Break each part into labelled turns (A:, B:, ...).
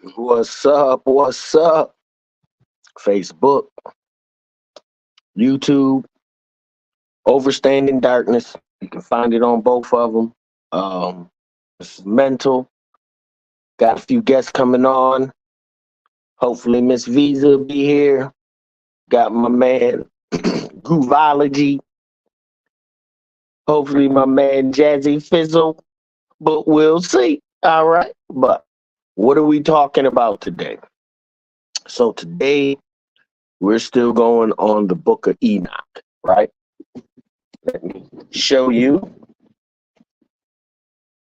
A: What's up? What's up? Facebook, YouTube, Overstanding Darkness. You can find it on both of them. This is mental. Got a few guests coming on. Hopefully, Miss Visa will be here. Got my man Groovology. Hopefully, my man Jazzy Fizzle. But we'll see. All right. But what are we talking about today? So today we're still going on the Book of Enoch, right? Let me show you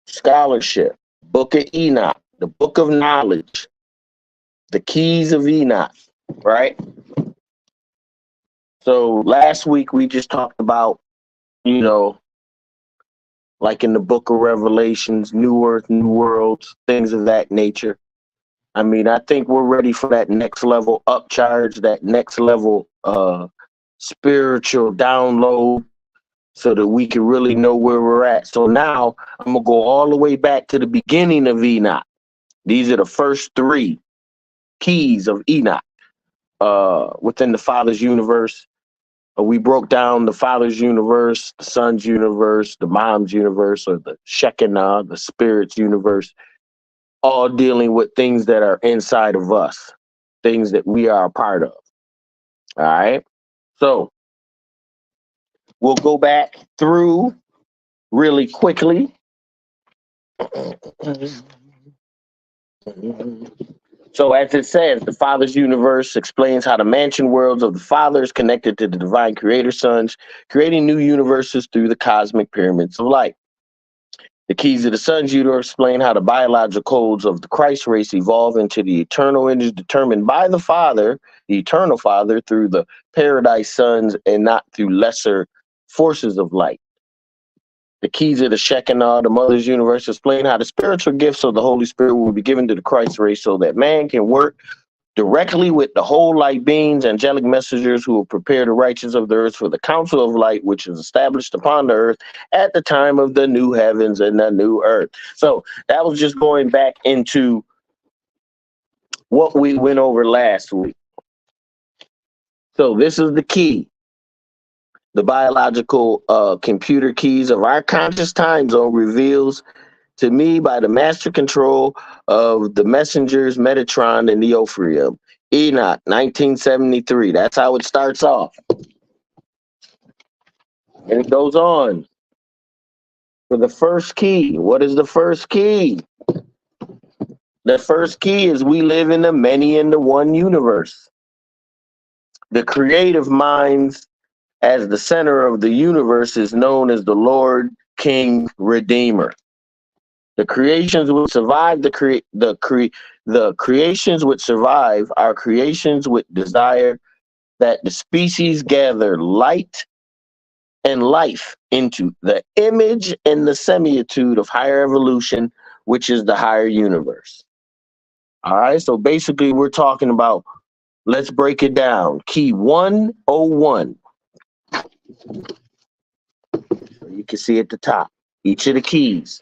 A: scholarship, Book of Enoch, the Book of Knowledge, the Keys of Enoch, right? So last week we just talked about, you know, like in the Book of Revelations, New Earth, New Worlds, things of that nature. I mean, I think we're ready for that next level upcharge, that next level spiritual download so that we can really know where we're at. So now I'm going to go all the way back to the beginning of Enoch. These are the first three keys of Enoch within the Father's universe. We broke down the Father's universe, the Son's universe, the Mom's universe, or the Shekinah, the Spirit's universe, all dealing with things that are inside of us, things that we are a part of. All right. So we'll go back through really quickly. So as it says, the Father's universe explains how the mansion worlds of the Father is connected to the divine creator sons, creating new universes through the cosmic pyramids of light. The keys of the Son's universe explain how the biological codes of the Christ race evolve into the eternal image determined by the Father, the eternal Father, through the paradise sons and not through lesser forces of light. The keys of the Shekinah, the Mother's universe, explain how the spiritual gifts of the Holy Spirit will be given to the Christ race so that man can work directly with the whole light beings, angelic messengers who will prepare the righteous of the earth for the council of light, which is established upon the earth at the time of the new heavens and the new earth. So that was just going back into what we went over last week. So this is the key. The biological computer keys of our conscious time zone reveals to me by the master control of the messengers Metatron and Neophrium. Enoch, 1973. That's how it starts off. And it goes on. For the first key, what is the first key? The first key is we live in the many and the one universe. The creative minds as the center of the universe is known as the Lord, King, Redeemer. The creations which survive the creations which survive are creations which desire that the species gather light and life into the image and the similitude of higher evolution, which is the higher universe. All right, so basically we're talking about, let's break it down. Key 101. You can see at the top, each of the keys.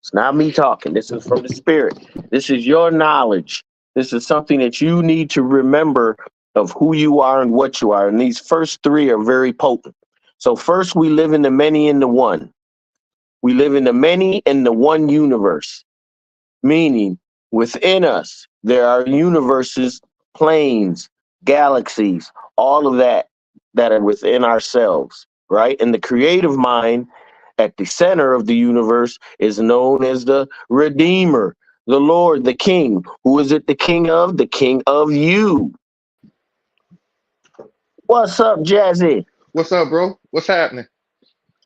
A: It's not me talking. This is from the Spirit. This is your knowledge. This is something that you need to remember of who you are and what you are. And these first three are very potent. So first, we live in the many and the one. We live in the many and the one universe, meaning within us, there are universes, planes, galaxies, all of that are within ourselves, right? And the creative mind at the center of the universe is known as the Redeemer, the Lord, the King. Who is it the King of? The King of you. What's up, Jazzy?
B: What's up, bro? What's happening?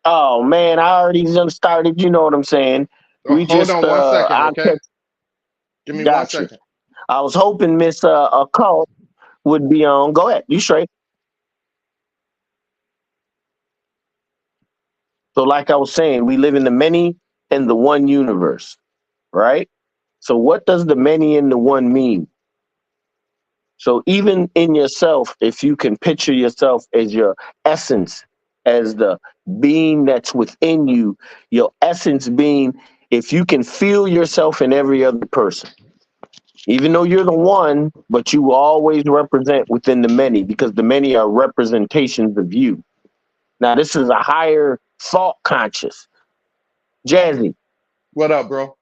A: Oh man, I already done started. You know what I'm saying? We
B: Hold
A: just
B: on 1 second,
A: I
B: okay?
A: kept
B: Give me one
A: got you.
B: second.
A: I was hoping Miss Call would be on. Go ahead, you straight. So, like I was saying, we live in the many and the one universe, right? So, what does the many and the one mean? So, even in yourself, if you can picture yourself as your essence, as the being that's within you, your essence being, if you can feel yourself in every other person, Even though you're the one, but you always represent within the many because the many are representations of you. Now, this is a higher thought conscious. Jazzy.
B: What up, bro?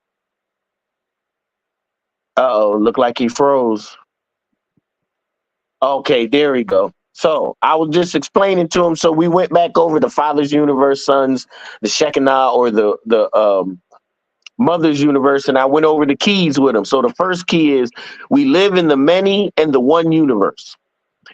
A: Uh-oh, look like he froze. Okay, there we go. So I was just explaining to him. So we went back over the Father's universe, Sons, the Shekinah, or the Mother's universe, and I went over the keys with him. So the first key is we live in the many and the one universe.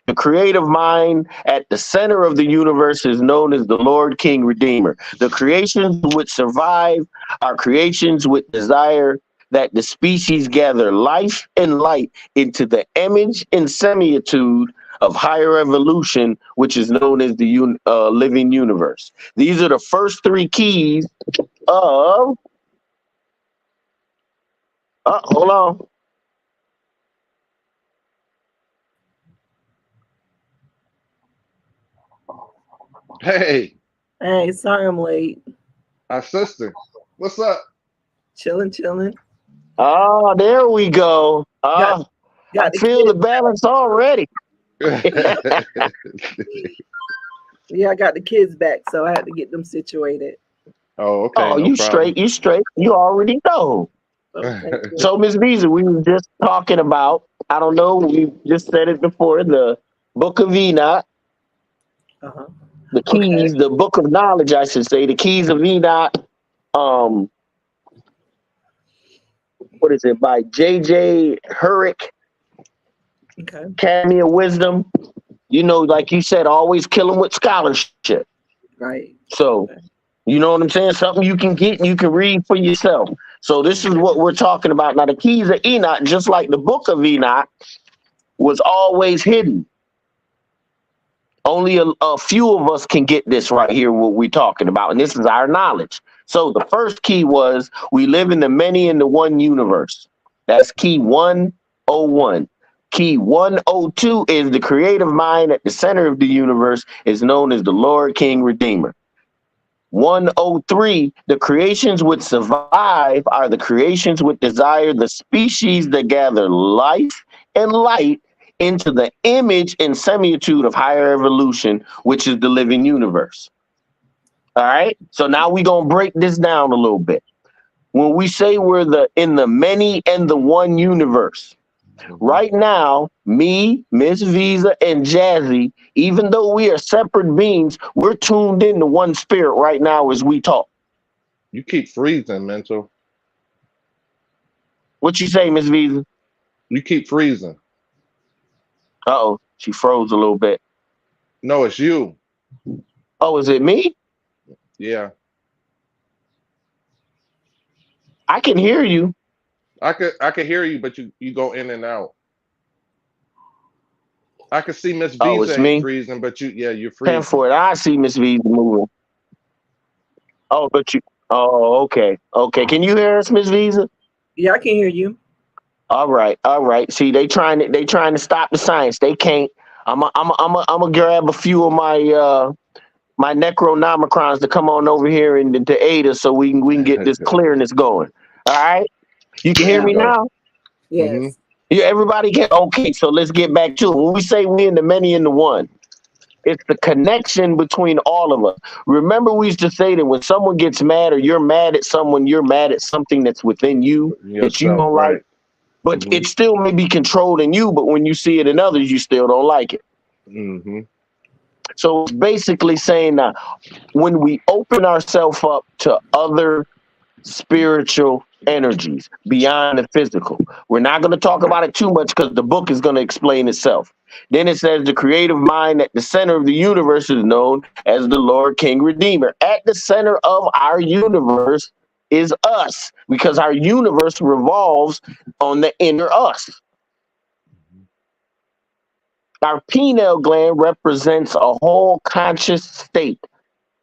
A: The creative mind at the center of the universe is known as the Lord King Redeemer. The creations which survive are creations with desire that the species gather life and light into the image and similitude of higher evolution, which is known as the living universe. These are the first three keys of. Hold on.
B: Hey,
C: Hey, sorry I'm late.
B: our sister. What's up?
C: Chilling.
A: Oh, there we go.
C: Got
A: I
C: the
A: feel the
C: kids.
A: balance already.
C: Yeah, I got the kids back, so I had to get them situated.
B: Oh, okay,
A: Oh,
B: no
A: you
B: problem.
A: straight. You straight. You already know.
C: Okay, good.
A: So, Miss Visa, we were just talking about, I don't know, we just said it before, the Book of Enoch,
C: Uh-huh.
A: the
C: Okay.
A: keys, the Book of Knowledge, I should say, the keys of Enoch. Um, what is it, by J.J. Hurrick,
C: Okay.
A: Academy of Wisdom. You know, like you said, always kill them with scholarship.
C: Right.
A: So,
C: Okay.
A: you know what I'm saying? Something you can get and you can read for yourself. So this is what
B: Mhm.
A: we're talking about. Now, the keys of Enoch, just like the Book of Enoch, was always hidden. Only a few of us can get this right here, what we're talking about. And this is our knowledge. So the first key was we live in the many in the one universe. That's key 101. Key 102 is the creative mind at the center of the universe is known as the Lord King Redeemer. 103, the creations which survive are the creations which desire the species that gather life and light into the image and similitude of higher evolution, which is the living universe. All right. So now we're gonna break this down a little bit. When we say we're in the many and the one universe,
B: Mhm.
A: right now, me, Miss Visa, and Jazzy, even though we are separate beings, we're tuned into one spirit right now as we talk.
B: You keep freezing, mental.
A: What you say, Miss Visa?
B: You keep freezing.
A: Uh-oh, she froze a little bit.
B: No, it's you.
A: Oh, is it me?
B: Yeah.
A: I can hear you.
B: I could hear you, but you go in and out. I could see Miss
A: Oh,
B: Visa
A: it's
B: ain't
A: me.
B: freezing, but you're
A: 10
B: freezing.
A: for it. I see Miss Visa moving. Oh, but you. Oh, okay. Okay. Can you hear us, Miss Visa?
C: Yeah, I can hear you.
A: All right. All right. See, they trying to stop the science. They can't. I'm gonna grab a few of my necronomicrons to come on over here and to aid us so we can get this clearness going. All right. You can
B: There
A: hear
B: you
C: Yeah.
A: me
B: go.
A: now?
B: Hmm.
C: Yes.
A: Yeah, everybody can. Okay, so let's get back to it. When we say we in the many in the one, it's the connection between all of us. Remember, we used to say that when someone gets mad or you're mad at someone, you're mad at something that's within you that you
B: Yourself,
A: don't like,
B: right?
A: but
B: Hmm.
A: it still may be controlling you, but when you see it in others, you still don't like it.
B: Hmm.
A: So it's basically saying that when we open ourselves up to other spiritual energies beyond the physical. We're not going to talk about it too much because the book is going to explain itself. Then it says the creative mind at the center of the universe is known as the Lord King Redeemer. At the center of our universe is us because our universe revolves on the inner us. Our pineal gland represents a whole conscious state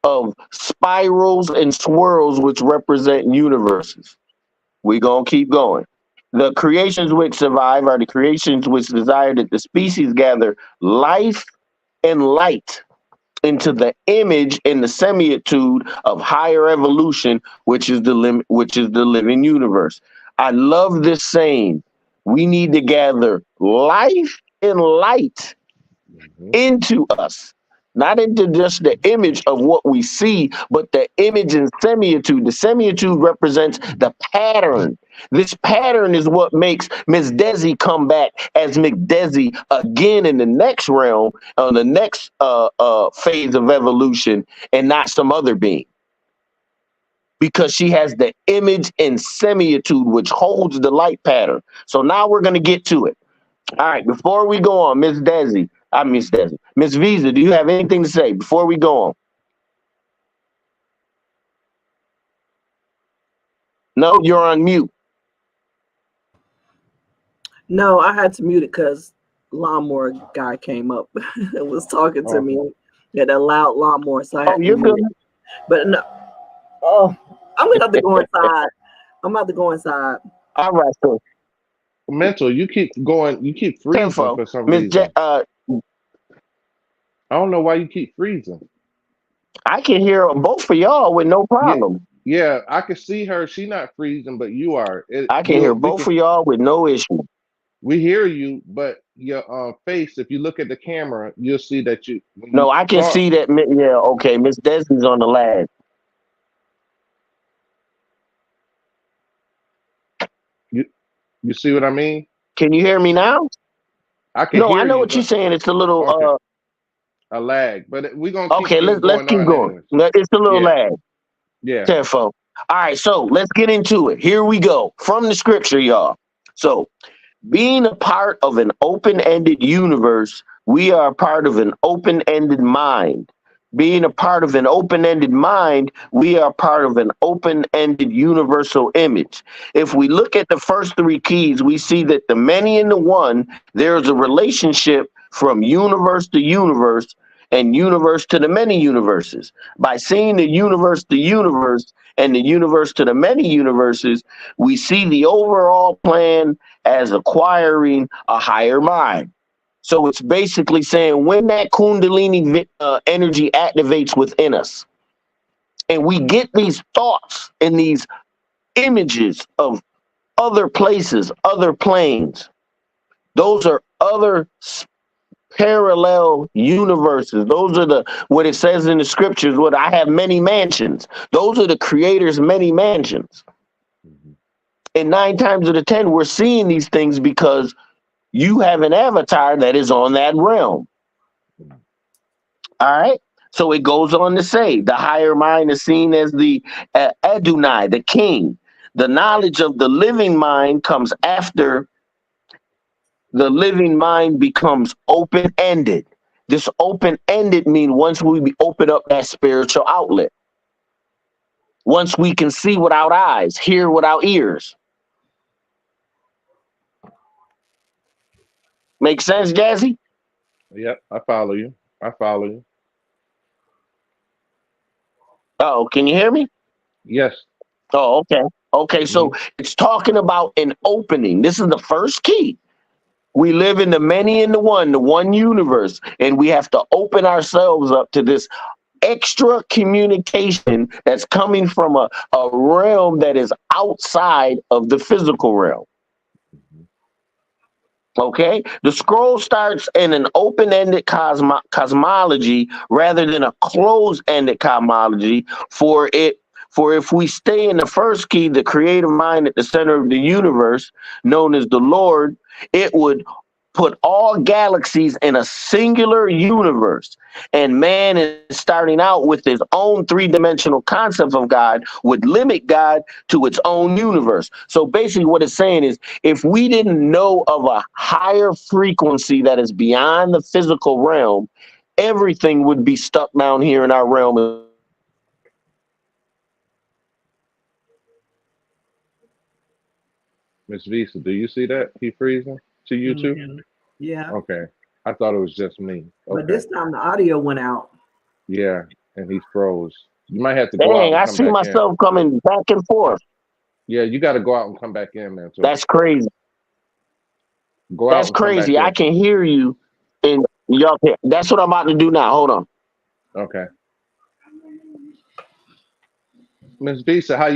A: of spirals and swirls, which represent universes. We're going to keep going. The creations which survive are the creations which desire that the species gather life and light into the image and the similitude of higher evolution, which is the living universe. I love this saying We need to gather life and light
B: Mhm.
A: into us, not into just the image of what we see, but the image and semitude. The semitude represents the pattern. This pattern is what makes Miss Desi come back as McDesi again in the next realm, on the next phase of evolution, and not some other being. Because she has the image and semitude, which holds the light pattern. So now we're going to get to it. All right, before we go on, Miss Desi, Miss Desi, Miss Visa, do you have anything to say before we go on? No, you're on mute.
C: No, I had to mute it because lawnmower guy came up and was talking to
B: Okay.
C: me. Yeah, that loud lawnmower, so I
A: Oh,
C: had to
A: you're good.
C: mute it. But no, oh, I'm gonna have to go inside. I'm about to go inside.
A: All right, so
B: Mental, you keep going. You keep freezing
A: tenfold,
B: for some
A: Miss
B: reason. I don't know why you keep freezing.
A: I can hear both of y'all with no
B: Yeah,
A: problem.
B: yeah. I can see her. She not freezing, but you are.
A: I can hear both of y'all with no issue.
B: We hear you, but your face. If you look at the camera, you'll see that you when you
A: No, I can
B: talk.
A: see that. Yeah, okay, Miss Desi's on the lag.
B: You you see what I mean?
A: Can you hear me now?
B: I can
A: No, I
B: hear
A: know
B: you,
A: what you're
B: but
A: saying. It's a little.
B: okay, a lag. But we're gonna keep
A: Okay,
B: this
A: let's
B: going
A: keep
B: on
A: going.
B: anyways.
A: It's a little
B: Yeah,
A: lag.
B: yeah.
A: Tenfold. All right, so let's get into it. Here we go from the scripture, y'all. So, being a part of an open ended universe, we are a part of an open ended mind. Being a part of an open ended mind, we are part of an open ended universal image. If we look at the first three keys, we see that the many and the one, there's a relationship from universe to universe and universe to the many universes. By seeing the universe to universe and the universe to the many universes, we see the overall plan as acquiring a higher mind. So it's basically saying when that Kundalini energy activates within us, and we get these thoughts and these images of other places, other planes, those are other parallel universes. Those are the what it says in the scriptures. What I have many mansions. Those are the creator's many mansions.
B: Mhm.
A: And 9 times out of 10, we're seeing these things because you have an avatar that is on that realm. All right. So it goes on to say the higher mind is seen as the Adonai, the king. The knowledge of the living mind comes after the living mind becomes open ended. This open ended means once we open up that spiritual outlet, once we can see without eyes, hear without ears. Make sense, Jazzy?
B: Yep, I follow you. I follow you.
A: Oh, can you hear me?
B: Yes.
A: Oh, okay. Okay, so
B: Hmm.
A: it's talking about an opening. This is the first key. We live in the many and the one universe, and we have to open ourselves up to this extra communication that's coming from a realm that is outside of the physical realm. Okay, the scroll starts in an open-ended cosmology rather than a closed-ended cosmology. For if we stay in the first key, the creative mind at the center of the universe, known as the Lord, it would put all galaxies in a singular universe. And man is starting out with his own three-dimensional concept of God, would limit God to its own universe. So basically, what it's saying is if we didn't know of a higher frequency that is beyond the physical realm, everything would be stuck down here in our realm as well. So we have to open ourselves up
B: Miss Visa, do you see that? He freezing to you too?
C: Mhm. Yeah,
B: Okay. I thought it was just me.
C: but
B: Okay.
C: this time the audio went out.
B: Yeah, and he froze. You might have to go out
A: Dang,
B: and
A: I
B: come
A: see
B: back in.
A: myself coming back and forth.
B: Yeah, you got to go out and come back in, man. So
A: That's crazy.
B: go out
A: That's
B: and come back
A: crazy. I
B: in.
A: can hear you, and y'all can. That's what I'm about to do now. Hold on.
B: Okay. Miss Visa, how you